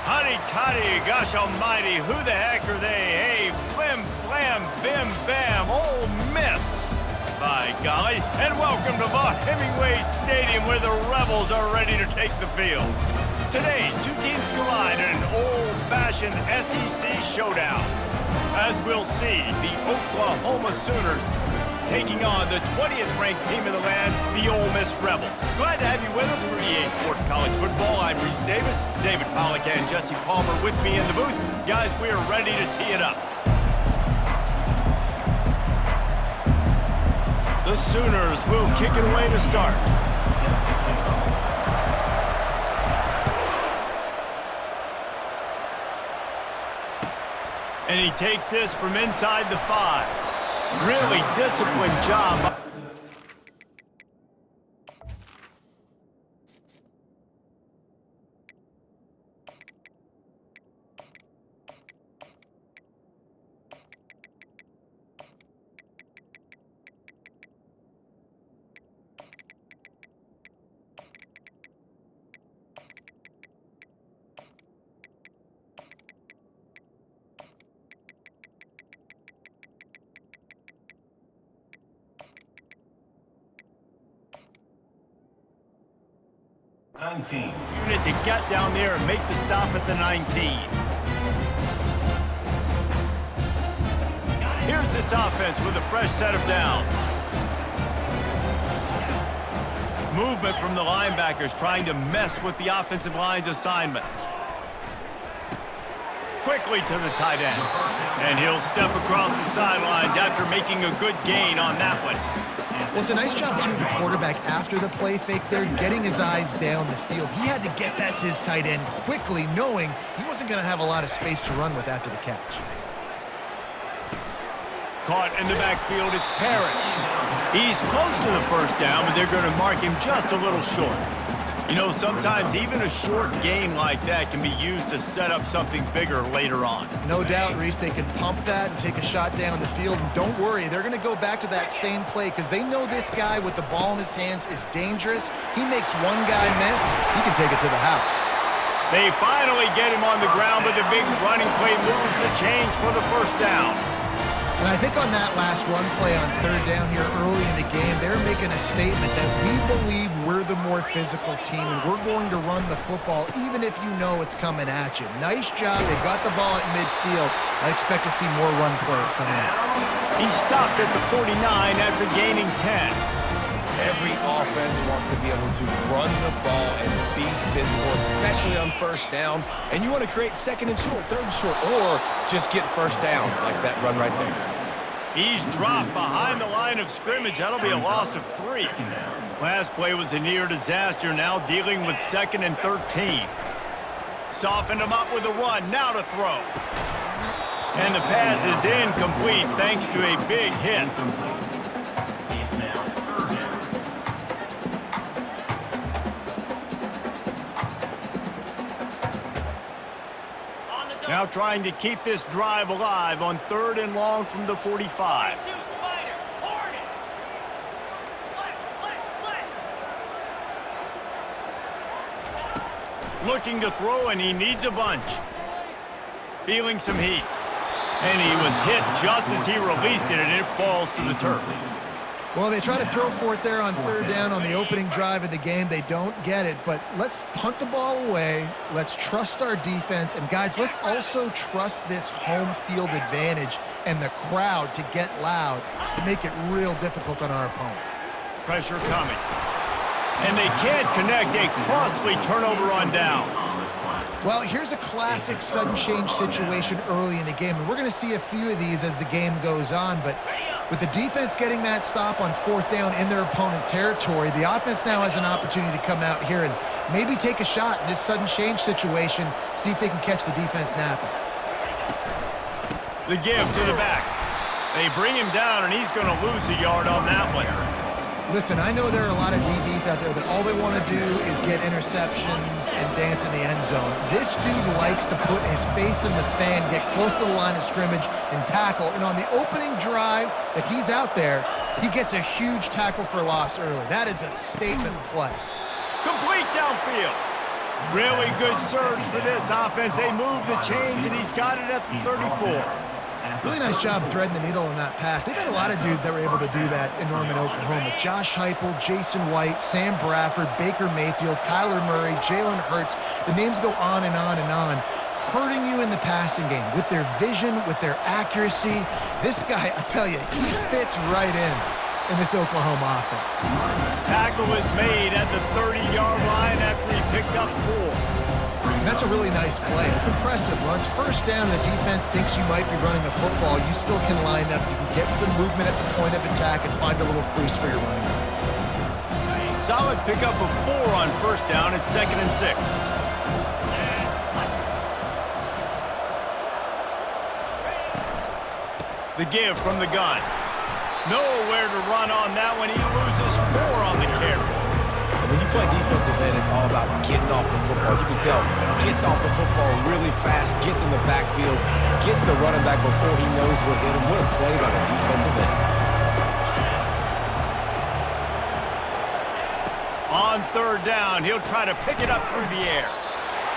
Huddy toddy, gosh almighty, who the heck are they? Hey, flim flam, bim bam, Ole Miss. By golly, and welcome to Vaught Hemingway Stadium where the Rebels are ready to take the field. Today, two teams collide in an old-fashioned SEC showdown. As we'll see, the Oklahoma Sooners taking on the 20th ranked team in the land, the Ole Miss Rebels. Glad to have you with us for EA Sports College Football. I'm Reese Davis, David Pollack and Jesse Palmer with me in the booth. Guys, we are ready to tee it up. The Sooners will kick it away to start. And he takes this from inside the 5. Really disciplined job. Unit to get down there and make the stop at the 19. Here's this offense with a fresh set of downs. Movement from the linebackers trying to mess with the offensive line's assignments. Quickly to the tight end. And he'll step across the sidelines after making a good gain on that one. Well, it's a nice job, too, the quarterback after the play fake there, getting his eyes down the field. He had to get that to his tight end quickly, knowing he wasn't going to have a lot of space to run with after the catch. Caught in the backfield, it's Parrish. He's close to the first down, but they're going to mark him just a little short. You know, sometimes even a short gain like that can be used to set up something bigger later on. No doubt, Reese, they can pump that and take a shot down the field. And don't worry, they're going to go back to that same play because they know this guy with the ball in his hands is dangerous. He makes one guy miss, he can take it to the house. They finally get him on the ground, but the big running play moves the change for the first down. And I think on that last run play on third down here early in the game, they're making a statement that we believe we're the more physical team and we're going to run the football even if you know it's coming at you. Nice job. They got the ball at midfield. I expect to see more run plays coming out. He stopped at the 49 after gaining 10. Every offense wants to be able to run the ball and be physical, especially on first down. And you want to create second and short, third and short, or just get first downs like that run right there. He's dropped behind the line of scrimmage. That'll be a loss of 3. Last play was a near disaster, now dealing with 2nd and 13. Softened him up with a run, now to throw. And the pass is incomplete thanks to a big hit. Now trying to keep this drive alive on 3rd and long from the 45. Looking to throw, and he needs a bunch. Feeling some heat. And he was hit just as he released it, and it falls to the turf. Well, they try to throw for it there on third down on the opening drive of the game. They don't get it, but let's punt the ball away. Let's trust our defense. And, guys, let's also trust this home field advantage and the crowd to get loud to make it real difficult on our opponent. Pressure coming. And they can't connect, a costly turnover on downs. Well, here's a classic sudden change situation early in the game, and we're going to see a few of these as the game goes on, but with the defense getting that stop on 4th down in their opponent territory, the offense now has an opportunity to come out here and maybe take a shot in this sudden change situation, see if they can catch the defense napping. The give to the back. They bring him down, and he's going to lose a yard on that one. Listen, I know there are a lot of DBs out there that all they want to do is get interceptions and dance in the end zone. This dude likes to put his face in the fan, get close to the line of scrimmage, and tackle. And on the opening drive that he's out there, he gets a huge tackle for loss early. That is a statement play. Complete downfield. Really good surge for this offense. They move the chains, and he's got it at the 34. Really nice job threading the needle on that pass. They've got a lot of dudes that were able to do that in Norman, Oklahoma. Josh Heupel, Jason White, Sam Bradford, Baker Mayfield, Kyler Murray, Jalen Hurts. The names go on and on and on, hurting you in the passing game with their vision, with their accuracy. This guy, I tell you, he fits right in this Oklahoma offense. Tackle is made at the 30-yard line after he picked up 4. And that's a really nice play. It's impressive. When it's first down, the defense thinks you might be running the football. You still can line up. You can get some movement at the point of attack and find a little crease for your running back. Solid pickup of 4 on first down. It's 2nd and 6. The give from the gun. Nowhere to run on that one. He loses 4 on the carry. When you play defensive end, it's all about getting off the football. You can tell, gets off the football really fast, gets in the backfield, gets the running back before he knows what hit him. What a play by the defensive end. On 3rd down, he'll try to pick it up through the air.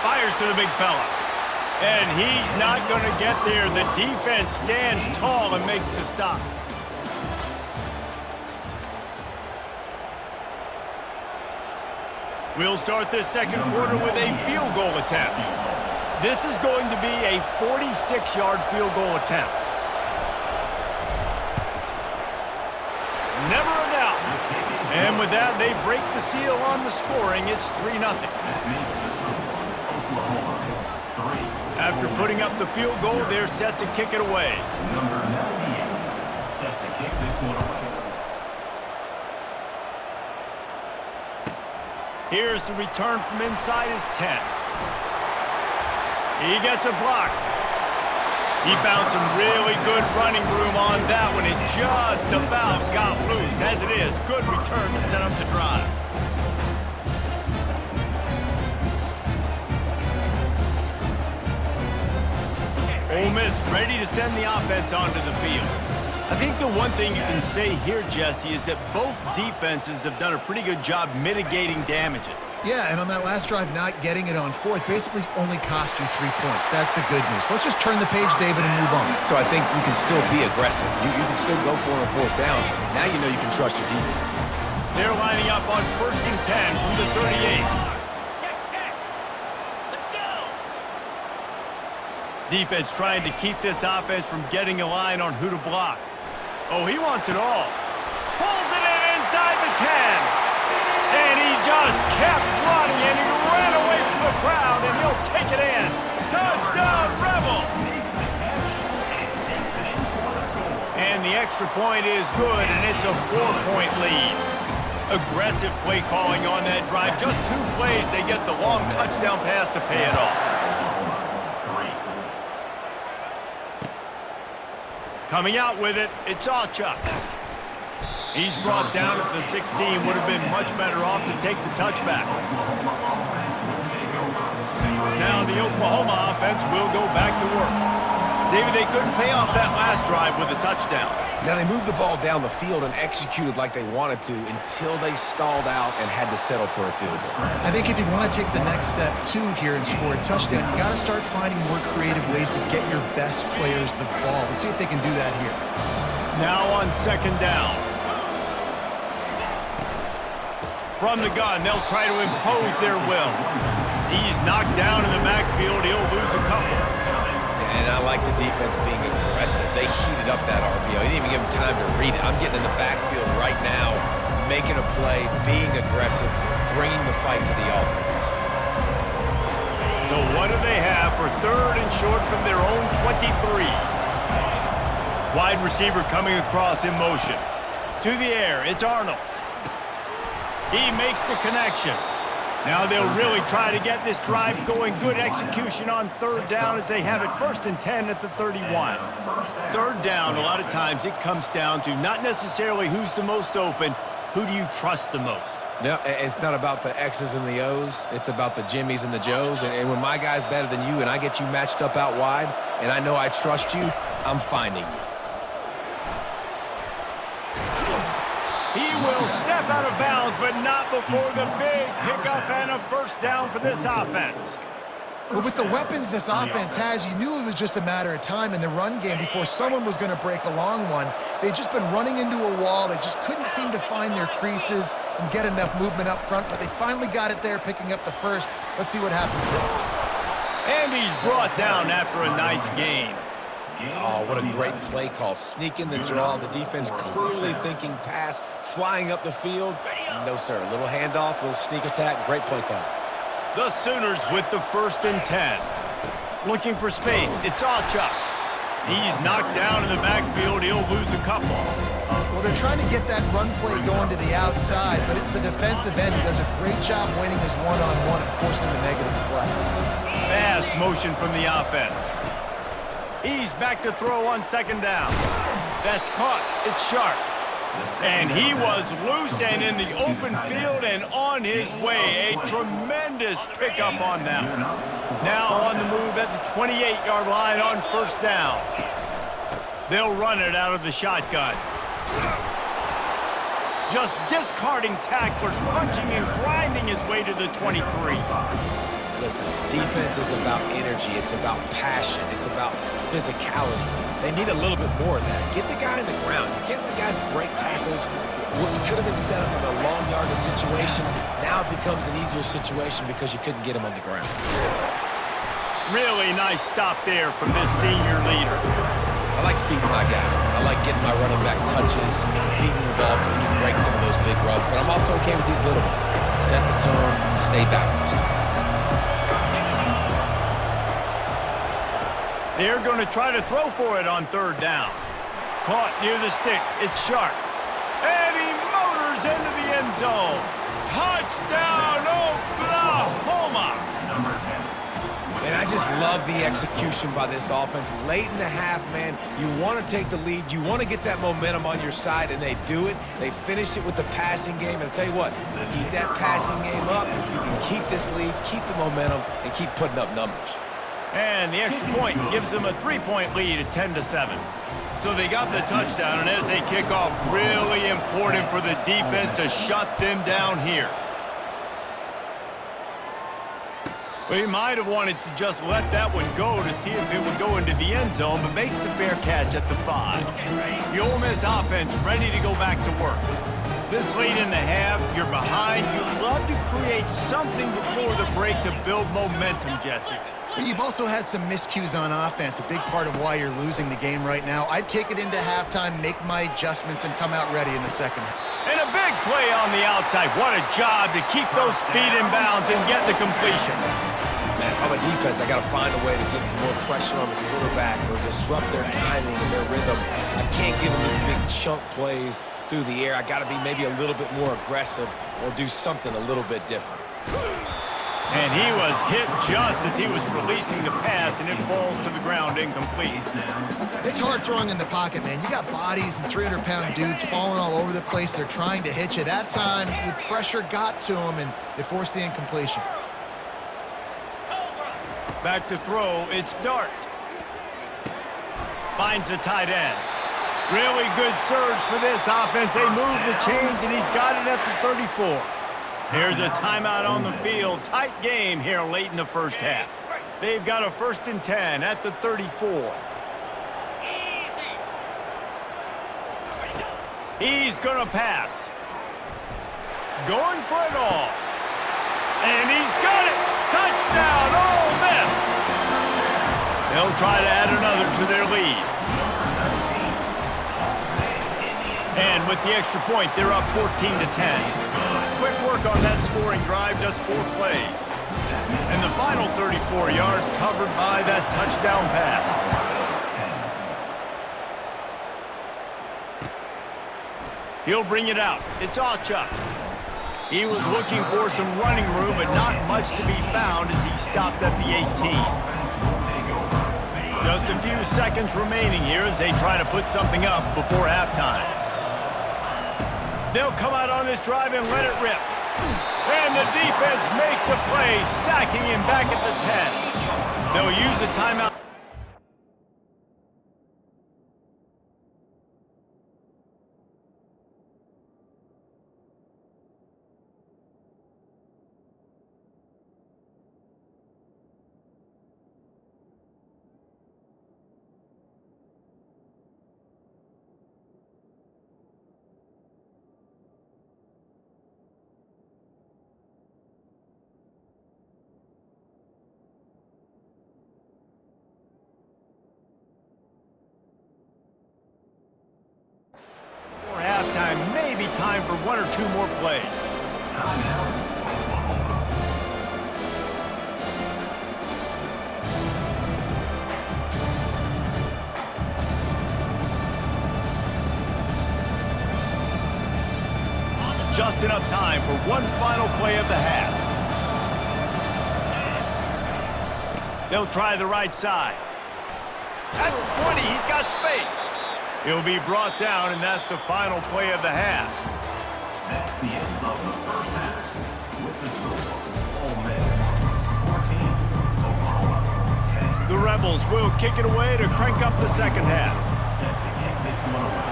Fires to the big fella. And he's not going to get there. The defense stands tall and makes the stop. We'll start this second quarter with a field goal attempt. This is going to be a 46-yard field goal attempt. Never a doubt. And with that, they break the seal on the scoring. It's 3-0. After putting up the field goal, they're set to kick it away. Number 98, set to kick this one away. Here's the return from inside his 10. He gets a block. He found some really good running room on that one. It just about got loose. As it is, good return to set up the drive. Ole Miss ready to send the offense onto the field. I think the one thing you can say here, Jesse, is that both defenses have done a pretty good job mitigating damages. Yeah, and on that last drive, not getting it on 4th basically only cost you 3 points. That's the good news. Let's just turn the page, David, and move on. So I think you can still be aggressive. You can still go for it on 4th down. Now you know you can trust your defense. They're lining up on 1st and 10 from the 38. Check. Let's go. Defense trying to keep this offense from getting a line on who to block. Oh, he wants it all. Pulls it in inside the 10. And he just kept running, and he ran away from the crowd, and he'll take it in. Touchdown, Rebels! And the extra point is good, and it's a 4-point lead. Aggressive play calling on that drive. Just 2 plays, they get the long touchdown pass to pay it off. Coming out with it, it's Achuk. He's brought down at the 16. Would have been much better off to take the touchback. Now the Oklahoma offense will go back to work. David, they couldn't pay off that last drive with a touchdown. Now they moved the ball down the field and executed like they wanted to until they stalled out and had to settle for a field goal. I think if you want to take the next step, too, here and score a touchdown, you got to start finding more creative ways to get your best players the ball. Let's see if they can do that here. Now on 2nd down. From the gun, they'll try to impose their will. He's knocked down in the backfield. He'll lose a couple. And I like the defense being aggressive. They heated up that RPO. He didn't even give him time to read it. I'm getting in the backfield right now, making a play, being aggressive, bringing the fight to the offense. So what do they have for 3rd and short from their own 23? Wide receiver coming across in motion. To the air, it's Arnold. He makes the connection. Now they'll really try to get this drive going. Good execution on 3rd down as they have it 1st and 10 at the 31. 3rd down, a lot of times it comes down to not necessarily who's the most open, who do you trust the most? No, it's not about the X's and the O's. It's about the Jimmys and the Joes. And when my guy's better than you and I get you matched up out wide and I know I trust you, I'm finding you. He will step out of bounds, but not before the big pickup and a first down for this offense. Well, with the weapons this offense has, you knew it was just a matter of time in the run game before someone was going to break a long one. They'd just been running into a wall. They just couldn't seem to find their creases and get enough movement up front, but they finally got it there, picking up the first. Let's see what happens next. And he's brought down after a nice gain. Oh, what a great play call. Sneaking the draw. The defense clearly thinking pass, flying up the field. No, sir. Little handoff, little sneak attack. Great play call. The Sooners with the 1st and 10. Looking for space. It's Alchuk. He's knocked down in the backfield. He'll lose a couple. Well, they're trying to get that run play going to the outside, but it's the defensive end who does a great job winning his one-on-one and forcing the negative play. Fast motion from the offense. He's back to throw on 2nd down. That's caught. It's Sharp. And he was loose and in the open field and on his way. A tremendous pickup on them. Now on the move at the 28-yard line on 1st down. They'll run it out of the shotgun. Just discarding tacklers, punching and grinding his way to the 23. Listen, defense is about energy. It's about passion. It's about physicality. They need a little bit more of that. Get the guy in the ground. You can't let guys break tackles. What could have been set up in a long yardage situation, now it becomes an easier situation because you couldn't get him on the ground. Really nice stop there from this senior leader. I like feeding my guy. I like getting my running back touches, feeding the ball so he can break some of those big runs. But I'm also okay with these little ones. Set the tone, stay balanced. They're going to try to throw for it on 3rd down. Caught near the sticks. It's Sharp. And he motors into the end zone. Touchdown, Oklahoma! And I just love the execution by this offense. Late in the half, man, you want to take the lead. You want to get that momentum on your side, and they do it. They finish it with the passing game. And I'll tell you what, keep that passing game up. You can keep this lead, keep the momentum, and keep putting up numbers. And the extra point gives them a 3-point lead at 10-7. So they got the touchdown, and as they kick off, really important for the defense to shut them down here. We might have wanted to just let that one go to see if it would go into the end zone, but makes the fair catch at the 5. The Ole Miss offense ready to go back to work. This late in the half, you're behind. You love to create something before the break to build momentum, Jesse. But you've also had some miscues on offense, a big part of why you're losing the game right now. I'd take it into halftime, make my adjustments, and come out ready in the second half. And a big play on the outside. What a job to keep those feet in bounds and get the completion. Man, if I'm a defense, I got to find a way to get some more pressure on the quarterback or disrupt their timing and their rhythm. I can't give them these big chunk plays through the air. I got to be maybe a little bit more aggressive or do something a little bit different. And he was hit just as he was releasing the pass, and it falls to the ground incomplete. It's hard throwing in the pocket, man. You got bodies and 300-pound dudes falling all over the place. They're trying to hit you. That time, the pressure got to him, and it forced the incompletion. Back to throw, it's Dart. Finds the tight end. Really good surge for this offense. They move the chains, and he's got it at the 34. Here's a timeout on the field. Tight game here late in the first half. They've got a 1st and 10 at the 34. He's going to pass. Going for it all. And he's got it. Touchdown, Ole Miss. They'll try to add another to their lead. And with the extra point, they're up 14-10. Quick work on that scoring drive, just 4 plays. And the final 34 yards covered by that touchdown pass. He'll bring it out. It's Alchuk. He was looking for some running room, but not much to be found as he stopped at the 18. Just a few seconds remaining here as they try to put something up before halftime. They'll come out on this drive and let it rip. And the defense makes a play, sacking him back at the 10. They'll use a timeout. 2 more plays. Just enough time for one final play of the half. They'll try the right side. At the 20, he's got space. He'll be brought down, and that's the final play of the half. That's the end of the first half. With the score, Ole Miss 14, Oklahoma 10. The Rebels will kick it away to crank up the second half. Set to kick this one away.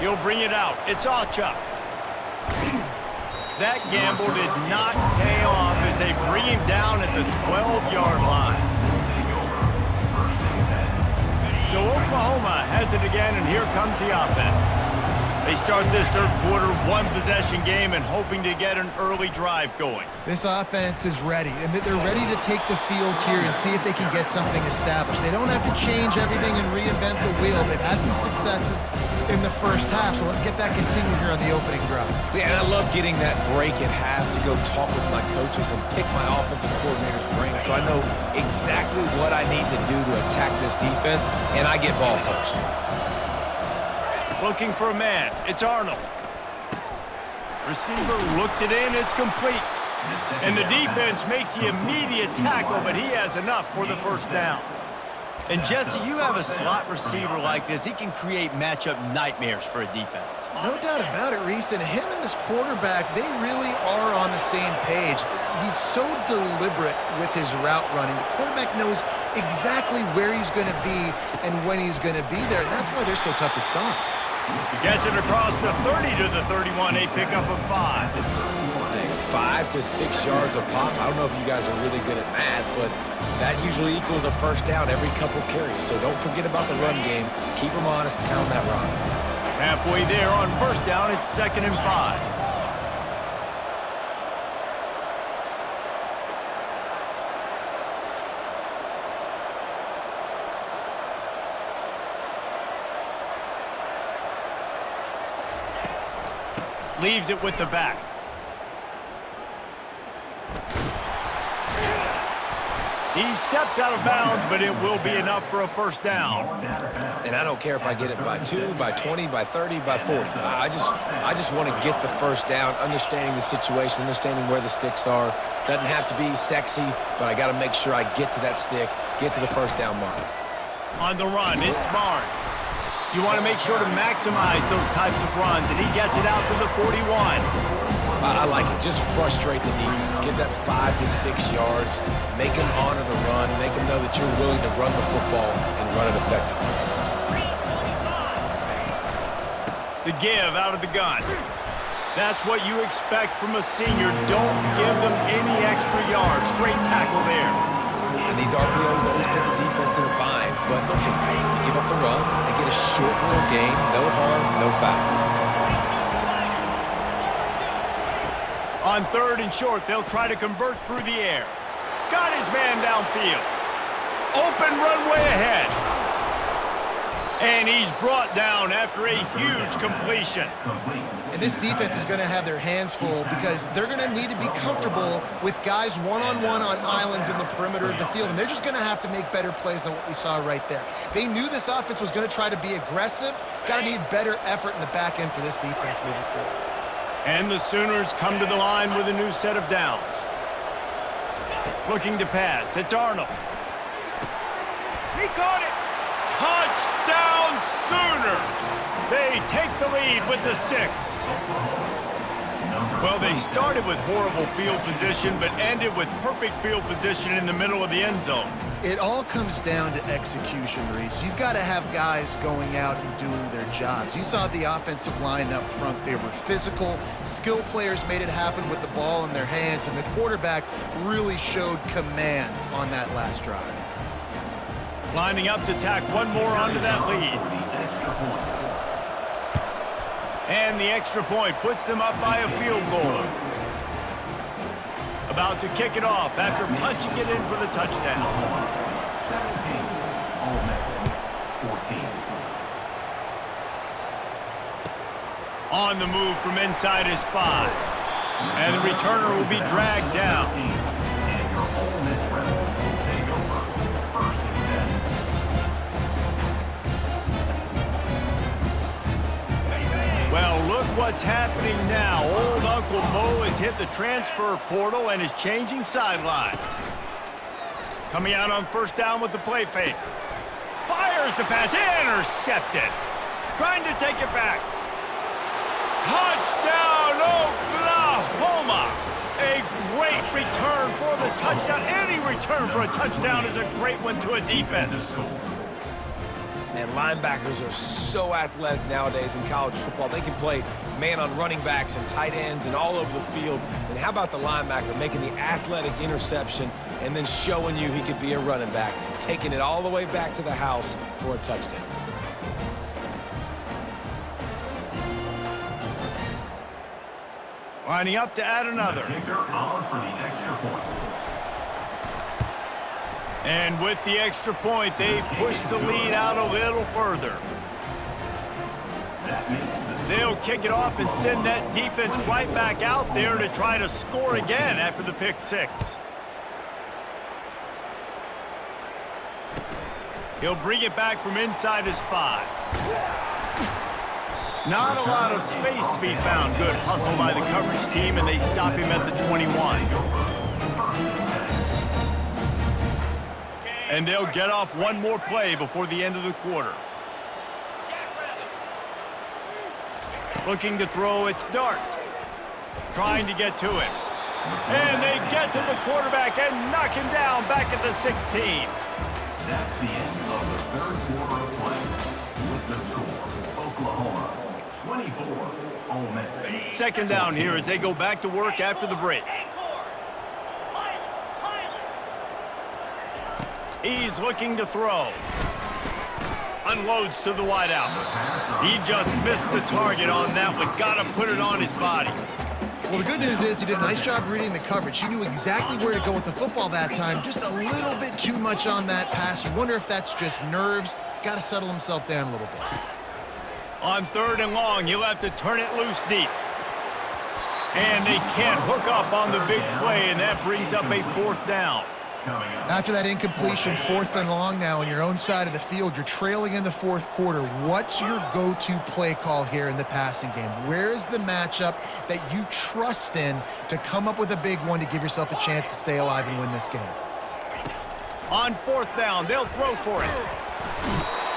He'll bring it out. It's Achuk. That gamble did not pay off as they bring him down at the 12-yard line. So Oklahoma has it again, and here comes the offense. They start this third quarter, one-possession game, and hoping to get an early drive going. This offense is ready, and they're ready to take the field here and see if they can get something established. They don't have to change everything and reinvent the wheel. They've had some successes in the first half, so let's get that continued here on the opening drive. Yeah, and I love getting that break at half to go talk with my coaches and pick my offensive coordinator's brain so I know exactly what I need to do to attack this defense, and I get ball first. Looking for a man. It's Arnold. Receiver looks it in. It's complete. And the defense makes the immediate tackle, but he has enough for the first down. And Jesse, you have a slot receiver like this. He can create matchup nightmares for a defense. No doubt about it, Reese. And him and this quarterback, they really are on the same page. He's so deliberate with his route running. The quarterback knows exactly where he's going to be and when he's going to be there. And that's why they're so tough to stop. Gets it across the 30 to the 31, a pickup of 5. 5 to 6 yards a pop. I don't know if you guys are really good at math, but that usually equals a first down every couple carries. So don't forget about the run game. Keep them honest, pound that rock. Halfway there on first down, it's 2nd and 5. Leaves it with the back. He steps out of bounds, but it will be enough for a first down. And I don't care if I get it by 2, by 20, by 30, by 40. I just want to get the first down, understanding the situation, understanding where the sticks are. Doesn't have to be sexy, but I got to make sure I get to that stick, get to the first down mark. On the run, it's Barnes. You want to make sure to maximize those types of runs, and he gets it out to the 41. I like it. Just frustrate the defense. Get that 5 to 6 yards. Make them honor the run. Make them know that you're willing to run the football and run it effectively. The give out of the gun. That's what you expect from a senior. Don't give them any extra yards. Great tackle there. And these RPOs always put the defense in a bind. But listen, you give up the run, they get a short little gain, no harm, no foul. On 3rd and short, they'll try to convert through the air. Got his man downfield. Open runway ahead. And he's brought down after a huge completion. And this defense is going to have their hands full because they're going to need to be comfortable with guys one-on-one on islands in the perimeter of the field. And they're just going to have to make better plays than what we saw right there. They knew this offense was going to try to be aggressive. Got to need better effort in the back end for this defense moving forward. And the Sooners come to the line with a new set of downs. Looking to pass. It's Arnold. He caught it. Touchdown Sooners. They take the lead with the 6. Well, they started with horrible field position, but ended with perfect field position in the middle of the end zone. It all comes down to execution, Reese. You've got to have guys going out and doing their jobs. You saw the offensive line up front. They were physical. Skill players made it happen with the ball in their hands, and the quarterback really showed command on that last drive. Lining up to tack one more onto that lead. And the extra point puts them up by a field goal. About to kick it off after punching it in for the touchdown. 17, Ole Miss 14. On the move from inside his 5. And the returner will be dragged down. And your Ole Miss Rebels will take over. First and 10. Well, look what's happening now. Old Uncle Mo has hit the transfer portal and is changing sidelines. Coming out on first down with the play fake. Fires the pass, intercepted. Trying to take it back. Touchdown, Oklahoma! A great return for the touchdown. Any return for a touchdown is a great one to a defense. And linebackers are so athletic nowadays in college football. They can play man on running backs and tight ends and all over the field. And how about the linebacker making the athletic interception and then showing you he could be a running back, taking it all the way back to the house for a touchdown. Lining up to add another. Kicker on for the extra point. And with the extra point, they push the lead out a little further. That makes the They'll kick it off and send that defense right back out there to try to score again after the pick 6. He'll bring it back from inside his 5. Not a lot of space to be found. Good hustle by the coverage team, and they stop him at the 21. And they'll get off one more play before the end of the quarter. Looking to throw, it's Dart. Trying to get to him. And they get to the quarterback and knock him down back at the 16. That's the end of the third quarter of play. With the score, Oklahoma 24, Ole Miss. Second down here as they go back to work after the break. He's looking to throw. Unloads to the wideout. He just missed the target on that one. Got to put it on his body. Well, the good news is he did a nice job reading the coverage. He knew exactly where to go with the football that time. Just a little bit too much on that pass. You wonder if that's just nerves. He's got to settle himself down a little bit. On 3rd and long, he'll have to turn it loose deep. And they can't hook up on the big play, and that brings up a 4th down. After that incompletion, 4th and long now on your own side of the field, you're trailing in the 4th quarter. What's your go-to play call here in the passing game? Where is the matchup that you trust in to come up with a big one to give yourself a chance to stay alive and win this game? On 4th down, they'll throw for it.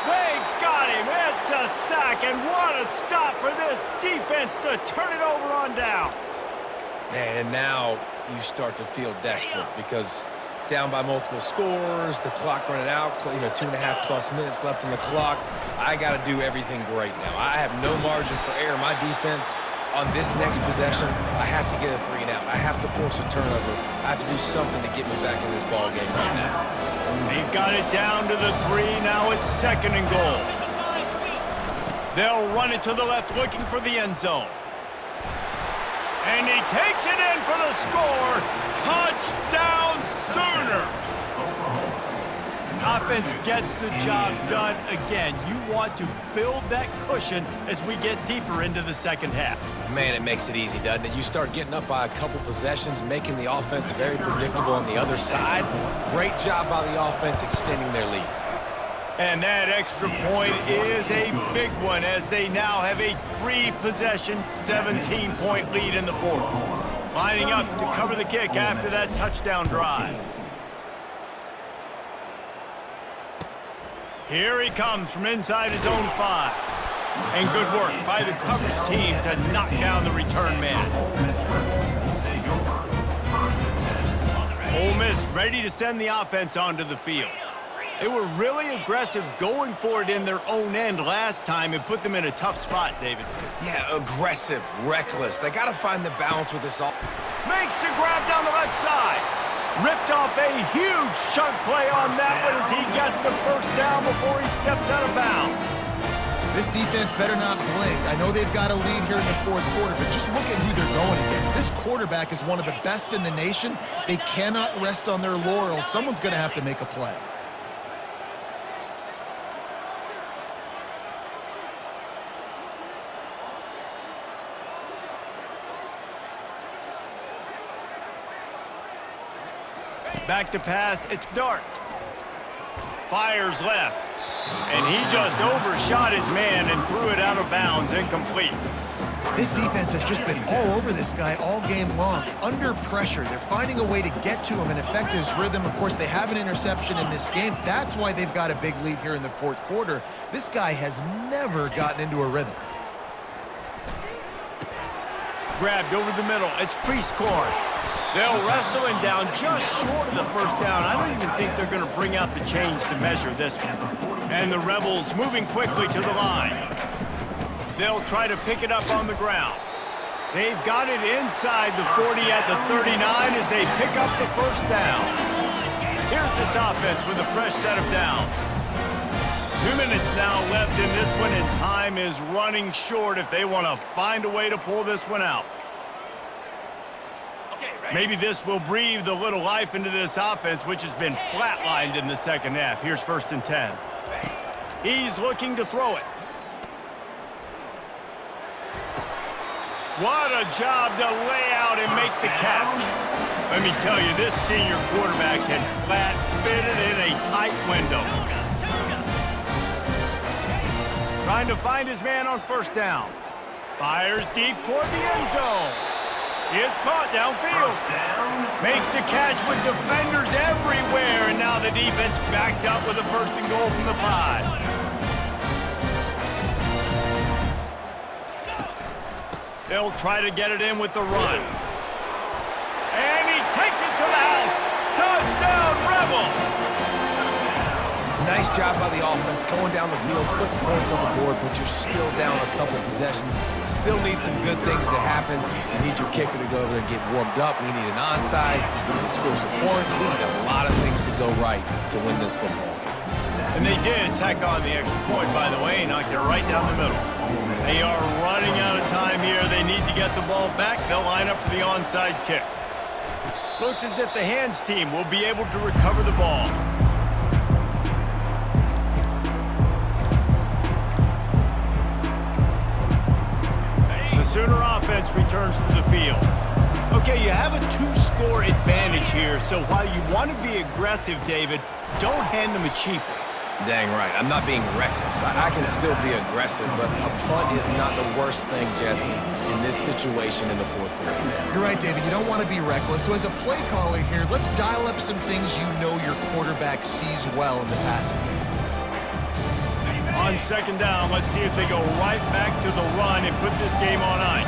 They got him. It's a sack, and what a stop for this defense to turn it over on downs. And now you start to feel desperate because down by multiple scores, the clock running out, 2.5+ minutes left in the clock. I got to do everything great now. I have no margin for error. My defense on this next possession, I have to get a 3 and out. I have to force a turnover. I have to do something to get me back in this ball game right now. They've got it down to the 3. Now it's 2nd and goal. They'll run it to the left looking for the end zone. And he takes it in for the score. Touchdown Sooners! Offense gets the job done again. You want to build that cushion as we get deeper into the second half. Man, it makes it easy, doesn't it? You start getting up by a couple possessions, making the offense very predictable on the other side. Great job by the offense extending their lead. And that extra point is a big one as they now have a 3-possession, 17-point lead in the 4th. Lining up to cover the kick after that touchdown drive. Here he comes from inside his own 5. And good work by the coverage team to knock down the return man. Ole Miss ready to send the offense onto the field. They were really aggressive going for it in their own end last time and put them in a tough spot, David. Yeah, aggressive, reckless. They got to find the balance with this all. Makes the grab down the left side. Ripped off a huge chunk play on that one as he gets the first down before he steps out of bounds. This defense better not blink. I know they've got a lead here in the 4th quarter, but just look at who they're going against. This quarterback is one of the best in the nation. They cannot rest on their laurels. Someone's going to have to make a play. Back to pass, it's Dart. Fires left. And he just overshot his man and threw it out of bounds, incomplete. This defense has just been all over this guy all game long. Under pressure, they're finding a way to get to him and affect his rhythm. Of course, they have an interception in this game. That's why they've got a big lead here in the fourth quarter. This guy has never gotten into a rhythm. Grabbed over the middle. It's Priestcorn. They'll wrestle him down just short of the first down. I don't even think they're going to bring out the chains to measure this one. And the Rebels moving quickly to the line. They'll try to pick it up on the ground. They've got it inside the 40 at the 39 as they pick up the first down. Here's this offense with a fresh set of downs. 2 minutes now left in this one, and time is running short if they want to find a way to pull this one out. Maybe this will breathe a little life into this offense, which has been flatlined in the second half. Here's 1st and 10. He's looking to throw it. What a job to lay out and make the catch. Let me tell you, this senior quarterback can flat fit it in a tight window. Trying to find his man on first down. Fires deep toward the end zone. It's caught downfield. Makes the catch with defenders everywhere, and now the defense backed up with a 1st and goal from the 5. They'll try to get it in with the run. And he takes it to the house. Touchdown, Rebels! Nice job by the offense going down the field, putting points on the board, but you're still down a couple possessions. Still need some good things to happen. You need your kicker to go over there and get warmed up. We need an onside. We need to score some points. We need a lot of things to go right to win this football game. And they did tack on the extra point, by the way, knocked it right down the middle. They are running out of time here. They need to get the ball back. They'll line up for the onside kick. Looks as if the hands team will be able to recover the ball. Sooner offense returns to the field. Okay, you have a 2-score advantage here, so while you want to be aggressive, David, don't hand them a cheap one. Dang right. I'm not being reckless. I can still be aggressive, but a punt is not the worst thing, Jesse, in this situation in the fourth quarter. You're right, David. You don't want to be reckless. So as a play caller here, let's dial up some things you know your quarterback sees well in the passing game. On 2nd down, let's see if they go right back to the run and put this game on ice.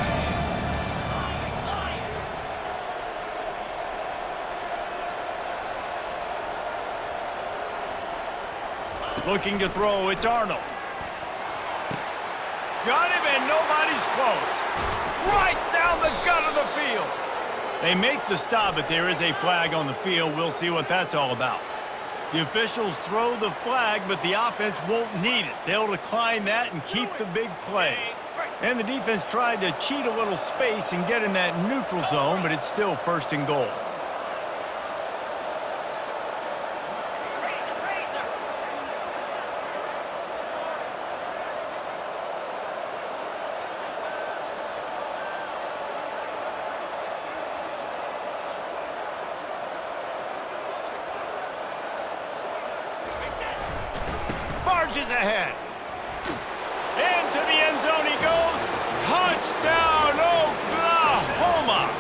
Looking to throw, it's Arnold. Got him, and nobody's close. Right down the gut of the field. They make the stop, but there is a flag on the field. We'll see what that's all about. The officials throw the flag, but the offense won't need it. They'll decline that and keep the big play. And the defense tried to cheat a little space and get in that neutral zone, but it's still 1st and goal. Barges ahead. Into the end zone he goes. Touchdown, Oklahoma!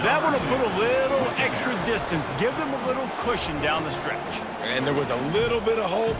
That would have put a little extra distance, give them a little cushion down the stretch. And there was a little bit of hope,